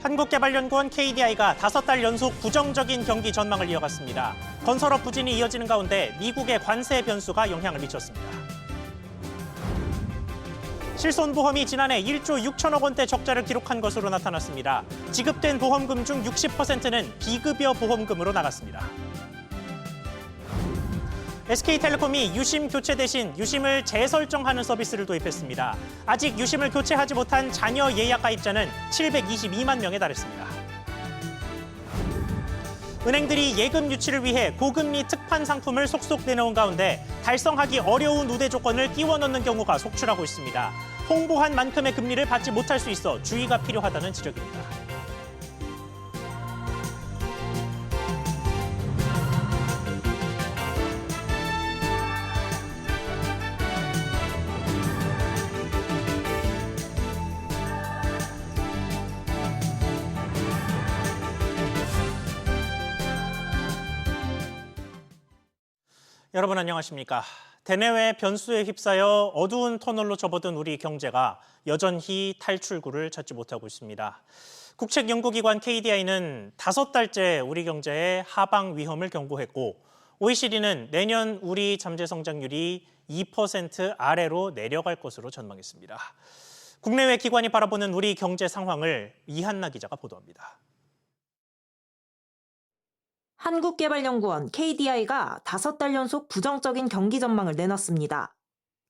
한국개발연구원 KDI가 5달 연속 부정적인 경기 전망을 이어갔습니다. 건설업 부진이 이어지는 가운데 미국의 관세 변수가 영향을 미쳤습니다. 실손보험이 지난해 1조 6천억 원대 적자를 기록한 것으로 나타났습니다. 지급된 보험금 중 60%는 비급여 보험금으로 나갔습니다. SK텔레콤이 유심 교체 대신 유심을 재설정하는 서비스를 도입했습니다. 아직 유심을 교체하지 못한 잔여 예약 가입자는 722만 명에 달했습니다. 은행들이 예금 유치를 위해 고금리 특판 상품을 속속 내놓은 가운데 달성하기 어려운 우대 조건을 끼워 넣는 경우가 속출하고 있습니다. 홍보한 만큼의 금리를 받지 못할 수 있어 주의가 필요하다는 지적입니다. 여러분 안녕하십니까? 대내외 변수에 휩싸여 어두운 터널로 접어든 우리 경제가 여전히 탈출구를 찾지 못하고 있습니다. 국책연구기관 KDI는 5달째 우리 경제의 하방 위험을 경고했고 OECD는 내년 우리 잠재 성장률이 2% 아래로 내려갈 것으로 전망했습니다. 국내외 기관이 바라보는 우리 경제 상황을 이한나 기자가 보도합니다. 한국개발연구원 KDI가 5달 연속 부정적인 경기 전망을 내놨습니다.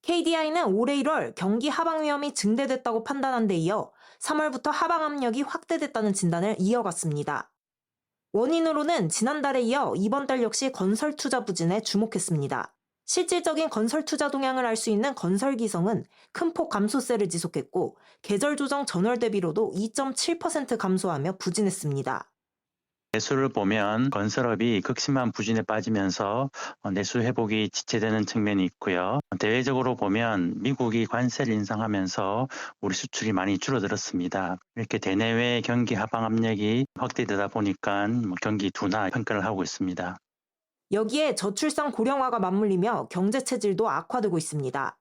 KDI는 올해 1월 경기 하방 위험이 증대됐다고 판단한 데 이어 3월부터 하방 압력이 확대됐다는 진단을 이어갔습니다. 원인으로는 지난달에 이어 이번 달 역시 건설 투자 부진에 주목했습니다. 실질적인 건설 투자 동향을 알 수 있는 건설기성은 큰 폭 감소세를 지속했고 계절 조정 전월 대비로도 2.7% 감소하며 부진했습니다. 내수를 보면 건설업이 극심한 부진에 빠지면서 내수 회복이 지체되는 측면이 있고요. 대외적으로 보면 미국이 관세를 인상하면서 우리 수출이 많이 줄어들었습니다. 이렇게 대내외 경기 하방 압력이 확대되다 보니까 경기 둔화 평가를 하고 있습니다. 여기에 저출산 고령화가 맞물리며 경제 체질도 악화되고 있습니다.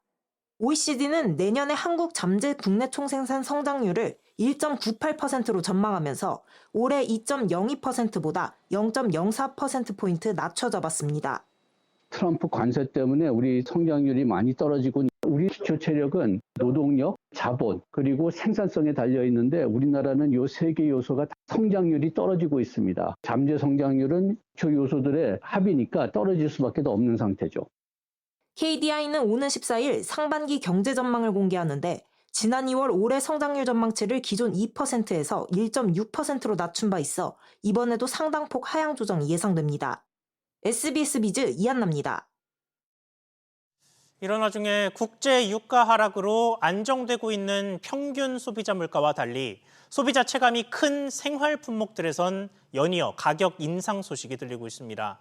OECD는 내년에 한국 잠재 국내 총생산 성장률을 1.98%로 전망하면서 올해 2.02%보다 0.04%포인트 낮춰 잡았습니다. 트럼프 관세 때문에 우리 성장률이 많이 떨어지고 우리 기초 체력은 노동력, 자본, 그리고 생산성에 달려 있는데 우리나라는 이 3개 요소가 성장률이 떨어지고 있습니다. 잠재 성장률은 기초 요소들의 합이니까 떨어질 수밖에 없는 상태죠. KDI는 오는 14일 상반기 경제 전망을 공개하는데 지난 2월 올해 성장률 전망치를 기존 2%에서 1.6%로 낮춘 바 있어 이번에도 상당폭 하향 조정이 예상됩니다. SBS 비즈 이한나입니다. 이런 와중에 국제 유가 하락으로 안정되고 있는 평균 소비자 물가와 달리 소비자 체감이 큰 생활 품목들에선 연이어 가격 인상 소식이 들리고 있습니다.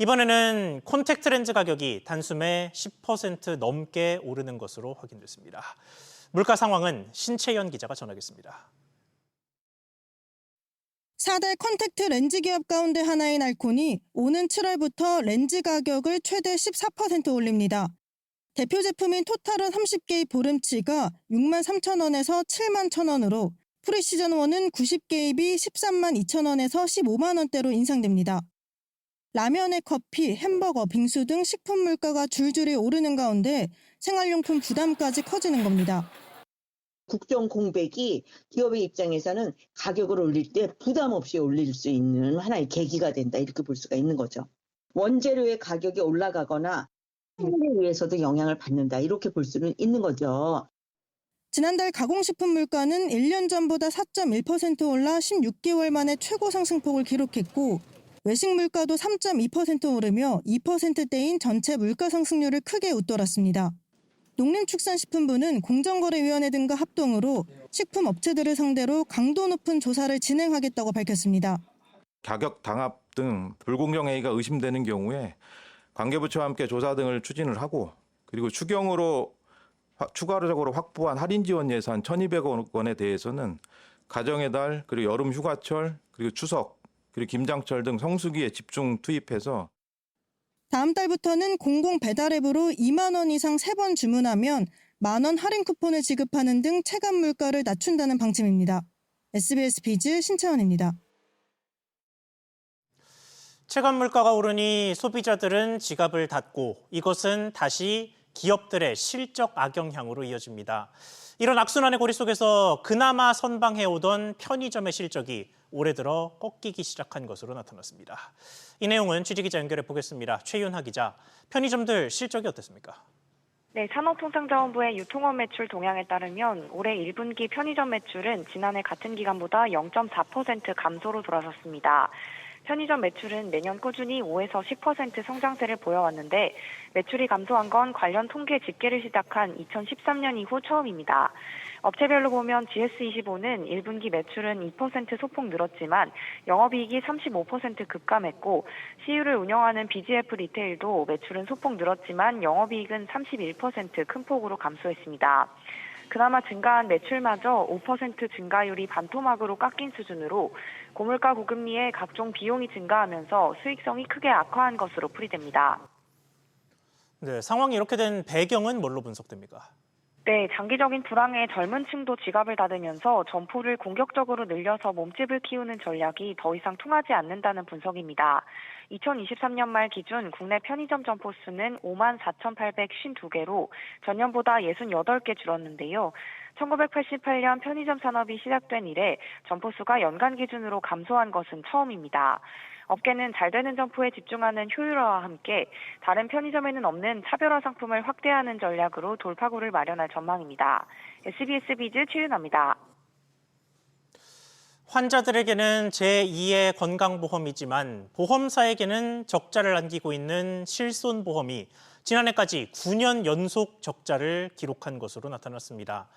이번에는 콘택트 렌즈 가격이 단숨에 10% 넘게 오르는 것으로 확인됐습니다. 물가 상황은 신채연 기자가 전하겠습니다. 4대 콘택트 렌즈 기업 가운데 하나인 알콘이 오는 7월부터 렌즈 가격을 최대 14% 올립니다. 대표 제품인 토탈은 30개의 보름치가 6만 3천 원에서 7만 1천 원으로 프리시전 1은 90개입이 13만 2천 원에서 15만 원대로 인상됩니다. 라면에 커피, 햄버거, 빙수 등 식품 물가가 줄줄이 오르는 가운데 생활용품 부담까지 커지는 겁니다. 국정 공백이 기업의 입장에서는 가격을 올릴 때 부담 없이 올릴 수 있는 하나의 계기가 된다 이렇게 볼 수가 있는 거죠. 원재료의 가격이 올라가거나 생활에 의해서도 영향을 받는다 이렇게 볼 수는 있는 거죠. 지난달 가공식품 물가는 1년 전보다 4.1% 올라 16개월 만에 최고 상승폭을 기록했고 외식 물가도 3.2% 오르며 2%대인 전체 물가 상승률을 크게 웃돌았습니다. 농림축산식품부는 공정거래위원회 등과 합동으로 식품 업체들을 상대로 강도 높은 조사를 진행하겠다고 밝혔습니다. 가격 당합 등 불공정 행위가 의심되는 경우에 관계부처와 함께 조사 등을 추진을 하고 그리고 추경으로 추가적으로 확보한 할인 지원 예산 1,200억 원에 대해서는 가정의 달 그리고 여름 휴가철 그리고 추석 그리고 김장철 등 성수기에 집중 투입해서 다음 달부터는 공공 배달앱으로 2만 원 이상 3번 주문하면 10,000원 할인 쿠폰을 지급하는 등 체감 물가를 낮춘다는 방침입니다. SBS 비즈 신채원입니다. 체감 물가가 오르니 소비자들은 지갑을 닫고 이것은 다시 기업들의 실적 악영향으로 이어집니다. 이런 악순환의 고리 속에서 그나마 선방해오던 편의점의 실적이 올해 들어 꺾이기 시작한 것으로 나타났습니다. 이 내용은 취재기자 연결해 보겠습니다. 최윤하 기자, 편의점들 실적이 어땠습니까? 네, 산업통상자원부의 유통업 매출 동향에 따르면 올해 1분기 편의점 매출은 지난해 같은 기간보다 0.4% 감소로 돌아섰습니다. 편의점 매출은 매년 꾸준히 5에서 10% 성장세를 보여왔는데 매출이 감소한 건 관련 통계 집계를 시작한 2013년 이후 처음입니다. 업체별로 보면 GS25는 1분기 매출은 2% 소폭 늘었지만 영업이익이 35% 급감했고 CU를 운영하는 BGF 리테일도 매출은 소폭 늘었지만 영업이익은 31% 큰 폭으로 감소했습니다. 그나마 증가한 매출마저 5% 증가율이 반토막으로 깎인 수준으로 고물가 고금리에 각종 비용이 증가하면서 수익성이 크게 악화한 것으로 풀이됩니다. 네, 상황이 이렇게 된 배경은 뭘로 분석됩니까? 네, 장기적인 불황에 젊은 층도 지갑을 닫으면서 점포를 공격적으로 늘려서 몸집을 키우는 전략이 더 이상 통하지 않는다는 분석입니다. 2023년 말 기준 국내 편의점 점포 수는 54,852개로 전년보다 68개 줄었는데요. 1988년 편의점 산업이 시작된 이래 점포 수가 연간 기준으로 감소한 것은 처음입니다. 업계는 잘 되는 점포에 집중하는 효율화와 함께 다른 편의점에는 없는 차별화 상품을 확대하는 전략으로 돌파구를 마련할 전망입니다. SBS 비즈 최윤아입니다. 환자들에게는 제2의 건강보험이지만 보험사에게는 적자를 안기고 있는 실손보험이 지난해까지 9년 연속 적자를 기록한 것으로 나타났습니다.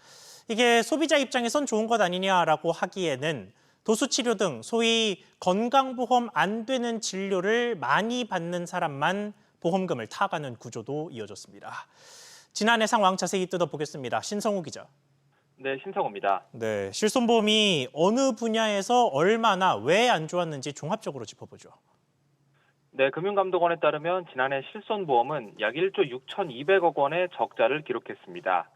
이게 소비자 입장에선 좋은 것 아니냐라고 하기에는 도수치료 등 소위 건강보험 안 되는 진료를 많이 받는 사람만 보험금을 타가는 구조도 이어졌습니다. 지난해 상황 자세히 뜯어보겠습니다. 신성우 기자. 네, 신성호입니다. 네, 실손보험이 어느 분야에서 얼마나 왜 안 좋았는지 종합적으로 짚어보죠. 네, 금융감독원에 따르면 지난해 실손보험은 약 1조 6,200억 원의 적자를 기록했습니다.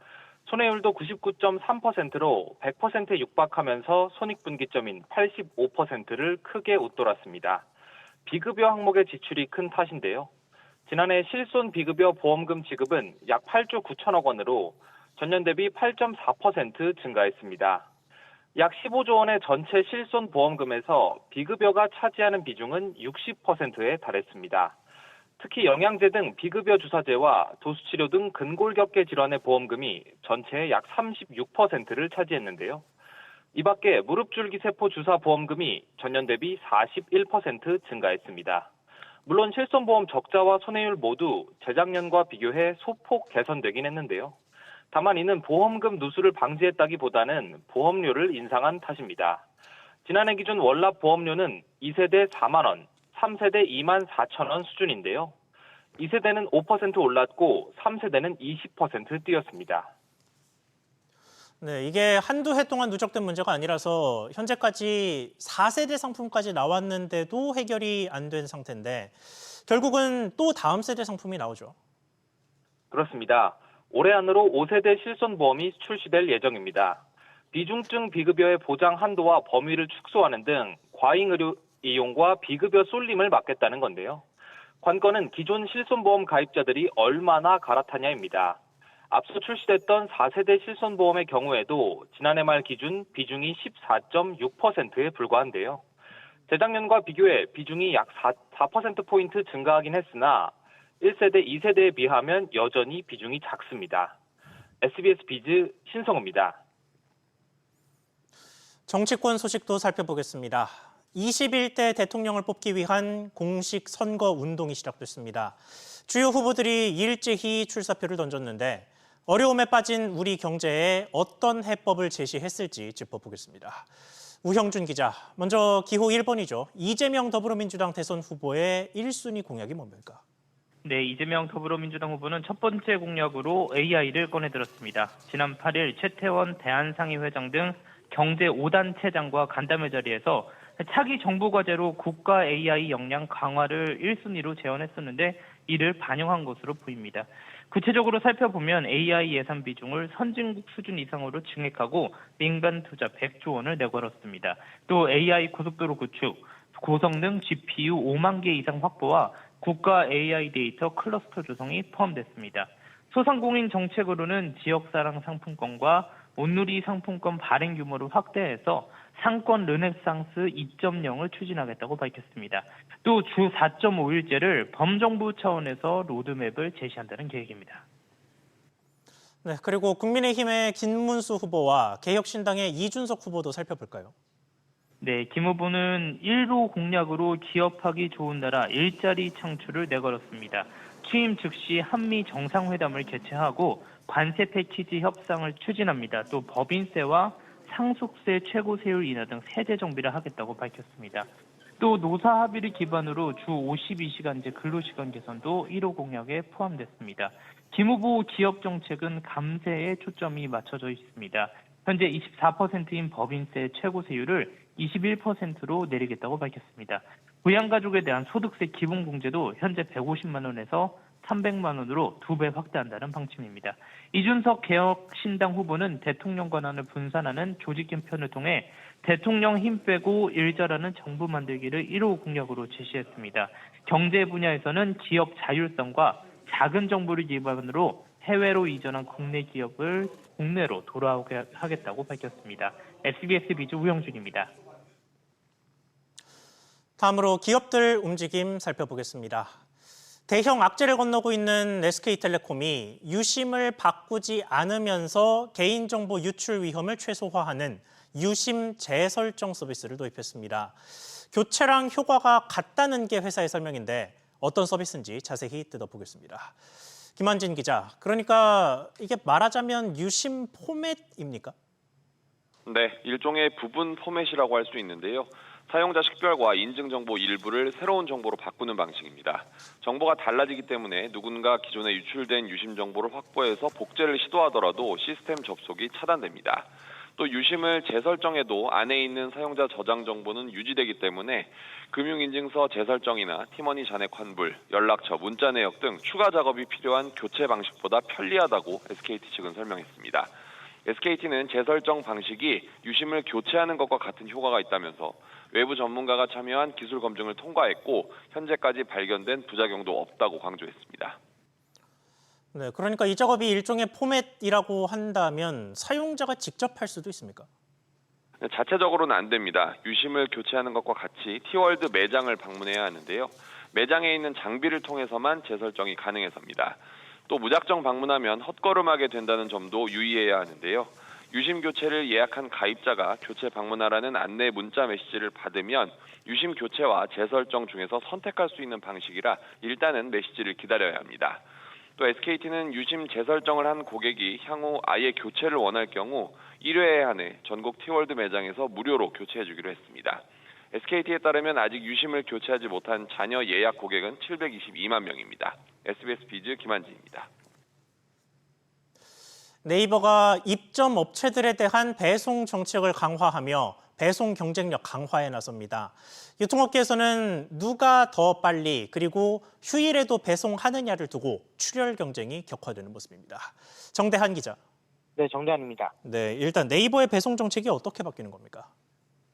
손해율도 99.3%로 100%에 육박하면서 손익분기점인 85%를 크게 웃돌았습니다. 비급여 항목의 지출이 큰 탓인데요. 지난해 실손 비급여 보험금 지급은 약 8조 9천억 원으로 전년 대비 8.4% 증가했습니다. 약 15조 원의 전체 실손 보험금에서 비급여가 차지하는 비중은 60%에 달했습니다. 특히 영양제 등 비급여 주사제와 도수치료 등 근골격계 질환의 보험금이 전체의 약 36%를 차지했는데요. 이 밖에 무릎줄기세포 주사 보험금이 전년 대비 41% 증가했습니다. 물론 실손보험 적자와 손해율 모두 재작년과 비교해 소폭 개선되긴 했는데요. 다만 이는 보험금 누수를 방지했다기보다는 보험료를 인상한 탓입니다. 지난해 기준 월납 보험료는 2세대 4만 원, 3세대 2만 4천 원 수준인데요. 2세대는 5% 올랐고 3세대는 20% 뛰었습니다. 네, 이게 한두 해 동안 누적된 문제가 아니라서 현재까지 4세대 상품까지 나왔는데도 해결이 안 된 상태인데 결국은 또 다음 세대 상품이 나오죠. 그렇습니다. 올해 안으로 5세대 실손보험이 출시될 예정입니다. 비중증 비급여의 보장 한도와 범위를 축소하는 등 과잉의료 이용과 비급여 쏠림을 막겠다는 건데요. 관건은 기존 실손보험 가입자들이 얼마나 갈아타냐입니다. 앞서 출시됐던 4세대 실손보험의 경우에도 지난해 말 기준 비중이 14.6%에 불과한데요. 재작년과 비교해 비중이 약 4%포인트 증가하긴 했으나 1세대, 2세대에 비하면 여전히 비중이 작습니다. SBS 비즈 신성우입니다. 정치권 소식도 살펴보겠습니다. 21대 대통령을 뽑기 위한 공식 선거 운동이 시작됐습니다. 주요 후보들이 일제히 출사표를 던졌는데 어려움에 빠진 우리 경제에 어떤 해법을 제시했을지 짚어보겠습니다. 우형준 기자, 먼저 기호 1번이죠. 이재명 더불어민주당 대선 후보의 1순위 공약이 뭡니까? 네, 이재명 더불어민주당 후보는 첫 번째 공약으로 AI를 꺼내들었습니다. 지난 8일 최태원 대한상의회장 등 경제 5단체장과 간담회 자리에서 차기 정부 과제로 국가 AI 역량 강화를 1순위로 제언했었는데 이를 반영한 것으로 보입니다. 구체적으로 살펴보면 AI 예산 비중을 선진국 수준 이상으로 증액하고 민간 투자 100조 원을 내걸었습니다. 또 AI 고속도로 구축, 고성능 GPU 5만 개 이상 확보와 국가 AI 데이터 클러스터 조성이 포함됐습니다. 소상공인 정책으로는 지역사랑 상품권과 온누리 상품권 발행 규모를 확대해서 상권 르네상스 2.0을 추진하겠다고 밝혔습니다. 또 주 4.5일제를 범정부 차원에서 로드맵을 제시한다는 계획입니다. 네, 그리고 국민의힘의 김문수 후보와 개혁신당의 이준석 후보도 살펴볼까요? 네, 김 후보는 1호 공약으로 기업하기 좋은 나라 일자리 창출을 내걸었습니다. 취임 즉시 한미 정상회담을 개최하고 관세 패키지 협상을 추진합니다. 또 법인세와 상속세 최고세율 인하 등 세제 정비를 하겠다고 밝혔습니다. 또 노사 합의를 기반으로 주 52시간제 근로시간 개선도 1호 공약에 포함됐습니다. 김 후보 기업 정책은 감세에 초점이 맞춰져 있습니다. 현재 24%인 법인세 최고세율을 21%로 내리겠다고 밝혔습니다. 부양가족에 대한 소득세 기본공제도 현재 150만 원에서 300만 원으로 2배 확대한다는 방침입니다. 이준석 개혁신당 후보는 대통령 권한을 분산하는 조직 개편을 통해 대통령 힘 빼고 일 잘하는 정부 만들기를 1호 공약으로 제시했습니다. 경제 분야에서는 기업 자율성과 작은 정부를 기반으로 해외로 이전한 국내 기업을 국내로 돌아오게 하겠다고 밝혔습니다. SBS 비즈 우영준입니다. 다음으로 기업들 움직임 살펴보겠습니다. 대형 악재를 건너고 있는 SK텔레콤이 유심을 바꾸지 않으면서 개인정보 유출 위험을 최소화하는 유심 재설정 서비스를 도입했습니다. 교체랑 효과가 같다는 게 회사의 설명인데 어떤 서비스인지 자세히 뜯어보겠습니다. 김한진 기자, 그러니까 이게 말하자면 유심 포맷입니까? 네, 일종의 부분 포맷이라고 할 수 있는데요. 사용자 식별과 인증정보 일부를 새로운 정보로 바꾸는 방식입니다. 정보가 달라지기 때문에 누군가 기존에 유출된 유심 정보를 확보해서 복제를 시도하더라도 시스템 접속이 차단됩니다. 또 유심을 재설정해도 안에 있는 사용자 저장 정보는 유지되기 때문에 금융인증서 재설정이나 티머니 잔액 환불, 연락처, 문자 내역 등 추가 작업이 필요한 교체 방식보다 편리하다고 SKT 측은 설명했습니다. SKT는 재설정 방식이 유심을 교체하는 것과 같은 효과가 있다면서 외부 전문가가 참여한 기술 검증을 통과했고 현재까지 발견된 부작용도 없다고 강조했습니다. 네, 그러니까 이 작업이 일종의 포맷이라고 한다면 사용자가 직접 할 수도 있습니까? 자체적으로는 안 됩니다. 유심을 교체하는 것과 같이 티월드 매장을 방문해야 하는데요. 매장에 있는 장비를 통해서만 재설정이 가능해서입니다. 또 무작정 방문하면 헛걸음하게 된다는 점도 유의해야 하는데요. 유심 교체를 예약한 가입자가 교체 방문하라는 안내 문자 메시지를 받으면 유심 교체와 재설정 중에서 선택할 수 있는 방식이라 일단은 메시지를 기다려야 합니다. 또 SKT는 유심 재설정을 한 고객이 향후 아예 교체를 원할 경우 1회에 한해 전국 티월드 매장에서 무료로 교체해주기로 했습니다. SKT에 따르면 아직 유심을 교체하지 못한 잔여 예약 고객은 722만 명입니다. SBS 비즈 김한진입니다. 네이버가 입점 업체들에 대한 배송 정책을 강화하며 배송 경쟁력 강화에 나섭니다. 유통업계에서는 누가 더 빨리 그리고 휴일에도 배송하느냐를 두고 출혈 경쟁이 격화되는 모습입니다. 정대한 기자. 네, 정대한입니다. 네, 일단 네이버의 배송 정책이 어떻게 바뀌는 겁니까?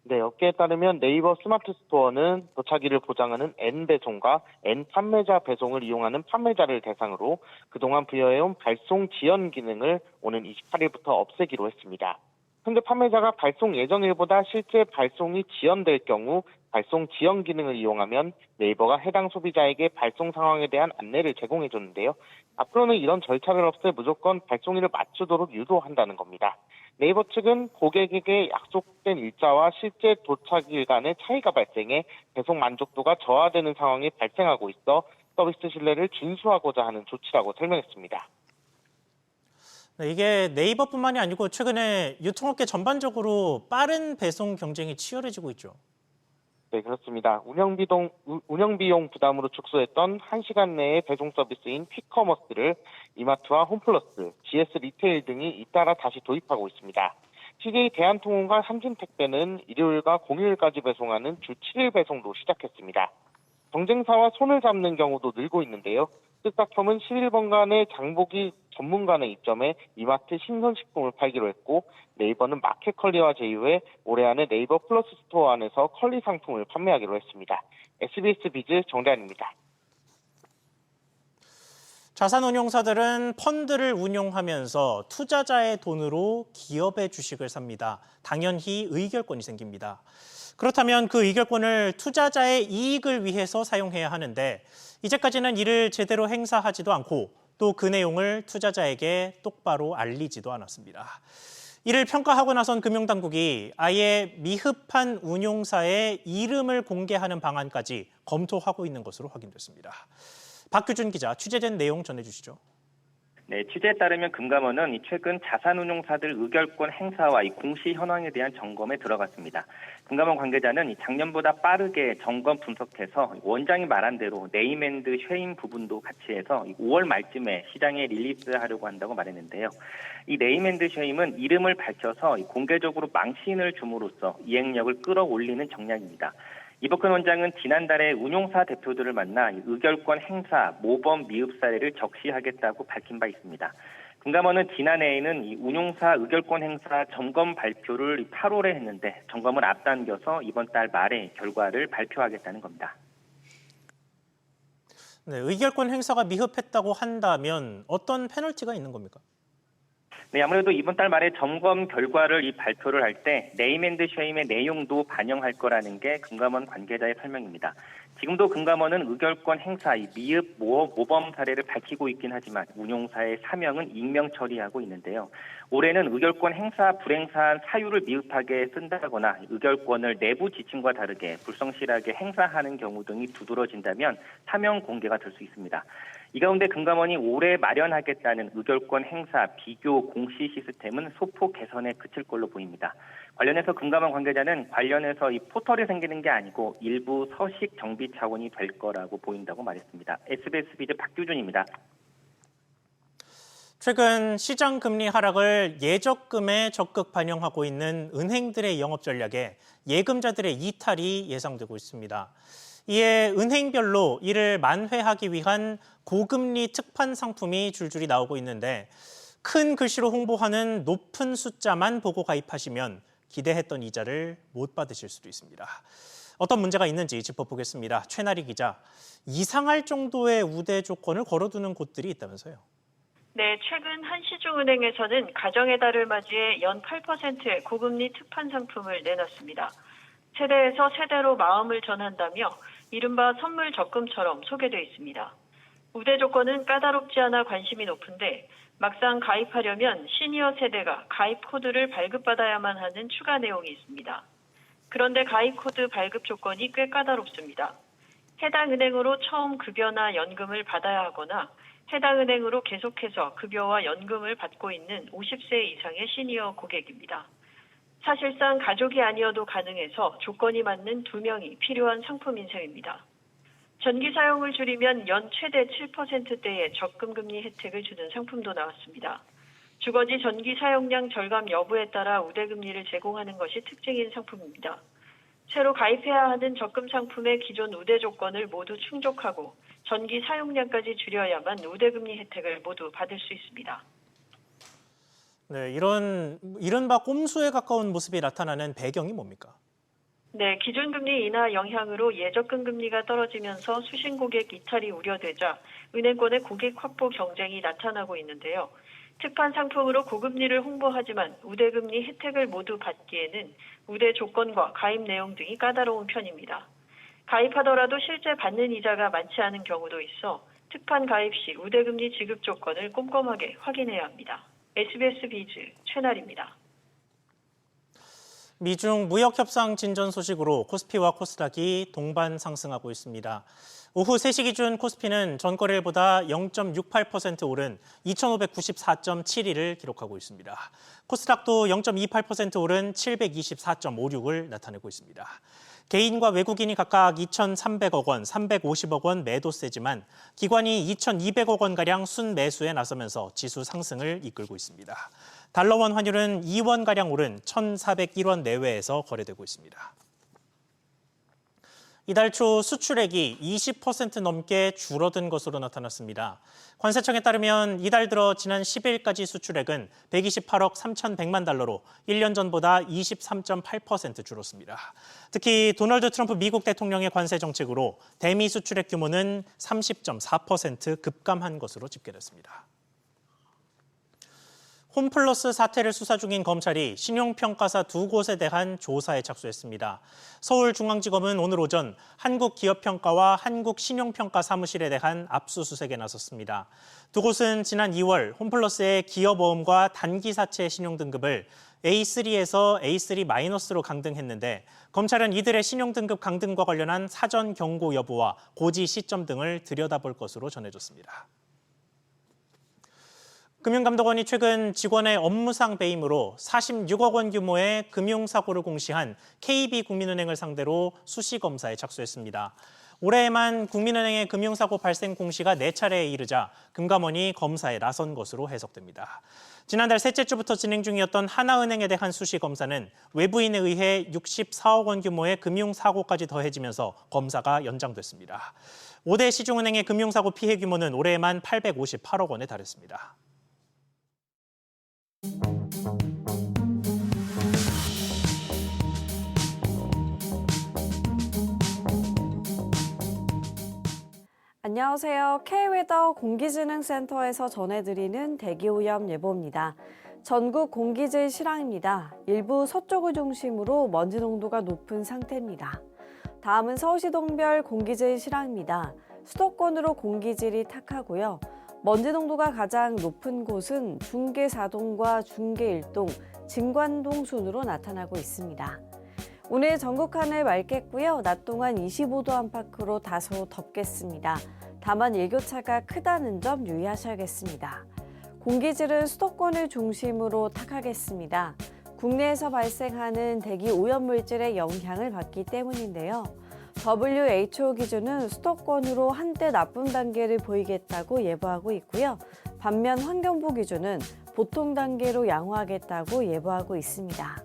네, 업계에 따르면 네이버 스마트 스토어는 도착일을 보장하는 N배송과 N판매자 배송을 이용하는 판매자를 대상으로 그동안 부여해온 발송 지연 기능을 오는 28일부터 없애기로 했습니다. 현재 판매자가 발송 예정일보다 실제 발송이 지연될 경우 발송 지연 기능을 이용하면 네이버가 해당 소비자에게 발송 상황에 대한 안내를 제공해 줬는데요. 앞으로는 이런 절차를 없애 무조건 발송일을 맞추도록 유도한다는 겁니다. 네이버 측은 고객에게 약속된 일자와 실제 도착일 간의 차이가 발생해 배송 만족도가 저하되는 상황이 발생하고 있어 서비스 신뢰를 준수하고자 하는 조치라고 설명했습니다. 네, 이게 네이버뿐만이 아니고 최근에 유통업계 전반적으로 빠른 배송 경쟁이 치열해지고 있죠. 네, 그렇습니다. 운영비용 부담으로 축소했던 1시간 내의 배송 서비스인 퀵커머스를 이마트와 홈플러스, GS 리테일 등이 잇따라 다시 도입하고 있습니다. CJ 대한통운과 삼진택배는 일요일과 공휴일까지 배송하는 주 7일 배송도 시작했습니다. 경쟁사와 손을 잡는 경우도 늘고 있는데요. 쓱싹홈은 11번간의 장보기 전문가의 입점에 이마트 신선식품을 팔기로 했고, 네이버는 마켓컬리와 제휴해 올해 안에 네이버 플러스 스토어 안에서 컬리 상품을 판매하기로 했습니다. SBS 비즈 정대한입니다. 자산운용사들은 펀드를 운용하면서 투자자의 돈으로 기업의 주식을 삽니다. 당연히 의결권이 생깁니다. 그렇다면 그 의결권을 투자자의 이익을 위해서 사용해야 하는데 이제까지는 이를 제대로 행사하지도 않고 또 그 내용을 투자자에게 똑바로 알리지도 않았습니다. 이를 평가하고 나선 금융당국이 아예 미흡한 운용사의 이름을 공개하는 방안까지 검토하고 있는 것으로 확인됐습니다. 박규준 기자, 취재된 내용 전해주시죠. 네, 취재에 따르면 금감원은 최근 자산운용사들 의결권 행사와 공시 현황에 대한 점검에 들어갔습니다. 금감원 관계자는 작년보다 빠르게 점검 분석해서 원장이 말한 대로 네임앤드 쉐임 부분도 같이 해서 5월 말쯤에 시장에 릴리스하려고 한다고 말했는데요. 이 네임앤드 쉐임은 이름을 밝혀서 공개적으로 망신을 줌으로써 이행력을 끌어올리는 정략입니다. 이복근 원장은 지난달에 운용사 대표들을 만나 의결권 행사, 모범 미흡 사례를 적시하겠다고 밝힌 바 있습니다. 금감원은 지난해에는 이 운용사 의결권 행사 점검 발표를 8월에 했는데 점검을 앞당겨서 이번 달 말에 결과를 발표하겠다는 겁니다. 네, 의결권 행사가 미흡했다고 한다면 어떤 페널티가 있는 겁니까? 네, 아무래도 이번 달 말에 점검 결과를 발표를 할 때 네임앤드 쉐임의 내용도 반영할 거라는 게 금감원 관계자의 설명입니다. 지금도 금감원은 의결권 행사, 미흡 모범 사례를 밝히고 있긴 하지만 운용사의 사명은 익명 처리하고 있는데요. 올해는 의결권 행사 불행사한 사유를 미흡하게 쓴다거나 의결권을 내부 지침과 다르게 불성실하게 행사하는 경우 등이 두드러진다면 사명 공개가 될 수 있습니다. 이 가운데 금감원이 올해 마련하겠다는 의결권 행사 비교 공시 시스템은 소폭 개선에 그칠 걸로 보입니다. 관련해서 금감원 관계자는 관련해서 이 포털이 생기는 게 아니고 일부 서식 정비 차원이 될 거라고 보인다고 말했습니다. SBS 비즈 박규준입니다. 최근 시장 금리 하락을 예적금에 적극 반영하고 있는 은행들의 영업 전략에 예금자들의 이탈이 예상되고 있습니다. 이에 은행별로 이를 만회하기 위한 고금리 특판 상품이 줄줄이 나오고 있는데 큰 글씨로 홍보하는 높은 숫자만 보고 가입하시면 기대했던 이자를 못 받으실 수도 있습니다. 어떤 문제가 있는지 짚어보겠습니다. 최나리 기자, 이상할 정도의 우대 조건을 걸어두는 곳들이 있다면서요? 네, 최근 한시중은행에서는 가정의 달을 맞이해 연 8%의 고금리 특판 상품을 내놨습니다. 세대에서 세대로 마음을 전한다며 이른바 선물 적금처럼 소개되어 있습니다. 우대 조건은 까다롭지 않아 관심이 높은데 막상 가입하려면 시니어 세대가 가입 코드를 발급받아야만 하는 추가 내용이 있습니다. 그런데 가입 코드 발급 조건이 꽤 까다롭습니다. 해당 은행으로 처음 급여나 연금을 받아야 하거나 해당 은행으로 계속해서 급여와 연금을 받고 있는 50세 이상의 시니어 고객입니다. 사실상 가족이 아니어도 가능해서 조건이 맞는 2명이 필요한 상품인 셈입니다. 전기 사용을 줄이면 연 최대 7%대의 적금 금리 혜택을 주는 상품도 나왔습니다. 주거지 전기 사용량 절감 여부에 따라 우대 금리를 제공하는 것이 특징인 상품입니다. 새로 가입해야 하는 적금 상품의 기존 우대 조건을 모두 충족하고 전기 사용량까지 줄여야만 우대 금리 혜택을 모두 받을 수 있습니다. 네, 이른바 꼼수에 가까운 모습이 나타나는 배경이 뭡니까? 네, 기준금리 인하 영향으로 예적금 금리가 떨어지면서 수신 고객 이탈이 우려되자 은행권의 고객 확보 경쟁이 나타나고 있는데요. 특판 상품으로 고금리를 홍보하지만 우대금리 혜택을 모두 받기에는 우대 조건과 가입 내용 등이 까다로운 편입니다. 가입하더라도 실제 받는 이자가 많지 않은 경우도 있어 특판 가입 시 우대금리 지급 조건을 꼼꼼하게 확인해야 합니다. SBS 비즈 최나리입니다. 미중 무역 협상 진전 소식으로 코스피와 코스닥이 동반 상승하고 있습니다. 오후 3시 기준 코스피는 전거래일보다 0.68% 오른 2,594.71을 기록하고 있습니다. 코스닥도 0.28% 오른 724.56을 나타내고 있습니다. 개인과 외국인이 각각 2,300억 원, 350억 원 매도세지만 기관이 2,200억 원가량 순매수에 나서면서 지수 상승을 이끌고 있습니다. 달러원 환율은 2원가량 오른 1,401원 내외에서 거래되고 있습니다. 이달 초 수출액이 20% 넘게 줄어든 것으로 나타났습니다. 관세청에 따르면 이달 들어 지난 10일까지 수출액은 128억 3,100만 달러로 1년 전보다 23.8% 줄었습니다. 특히 도널드 트럼프 미국 대통령의 관세 정책으로 대미 수출액 규모는 30.4% 급감한 것으로 집계됐습니다. 홈플러스 사태를 수사 중인 검찰이 신용평가사 2곳에 대한 조사에 착수했습니다. 서울중앙지검은 오늘 오전 한국기업평가와 한국신용평가사무실에 대한 압수수색에 나섰습니다. 두 곳은 지난 2월 홈플러스의 기업어음과 단기사채 신용등급을 A3에서 A3-로 강등했는데 검찰은 이들의 신용등급 강등과 관련한 사전 경고 여부와 고지 시점 등을 들여다볼 것으로 전해졌습니다. 금융감독원이 최근 직원의 업무상 배임으로 46억 원 규모의 금융사고를 공시한 KB국민은행을 상대로 수시검사에 착수했습니다. 올해에만 국민은행의 금융사고 발생 공시가 4차례에 이르자 금감원이 검사에 나선 것으로 해석됩니다. 지난달 셋째 주부터 진행 중이었던 하나은행에 대한 수시검사는 외부인에 의해 64억 원 규모의 금융사고까지 더해지면서 검사가 연장됐습니다. 5대 시중은행의 금융사고 피해 규모는 올해에만 858억 원에 달했습니다. 안녕하세요. K웨더 공기진흥센터에서 전해드리는 대기오염 예보입니다. 전국 공기질 실황입니다. 일부 서쪽을 중심으로 먼지 농도가 높은 상태입니다. 다음은 서울시 동별 공기질 실황입니다. 수도권으로 공기질이 탁하고요. 먼지 농도가 가장 높은 곳은 중계 4동과 중계 1동, 진관동 순으로 나타나고 있습니다. 오늘 전국 하늘 맑겠고요. 낮 동안 25도 안팎으로 다소 덥겠습니다. 다만 일교차가 크다는 점 유의하셔야겠습니다. 공기질은 수도권을 중심으로 탁하겠습니다. 국내에서 발생하는 대기 오염물질의 영향을 받기 때문인데요. WHO 기준은 수도권으로 한때 나쁨 단계를 보이겠다고 예보하고 있고요. 반면 환경부 기준은 보통 단계로 양호하겠다고 예보하고 있습니다.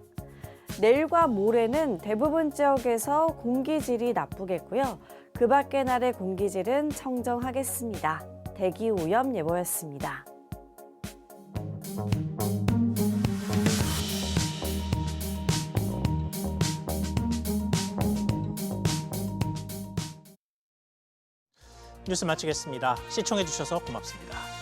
내일과 모레는 대부분 지역에서 공기질이 나쁘겠고요. 그 밖의 날의 공기질은 청정하겠습니다. 대기오염 예보였습니다. 뉴스 마치겠습니다. 시청해주셔서 고맙습니다.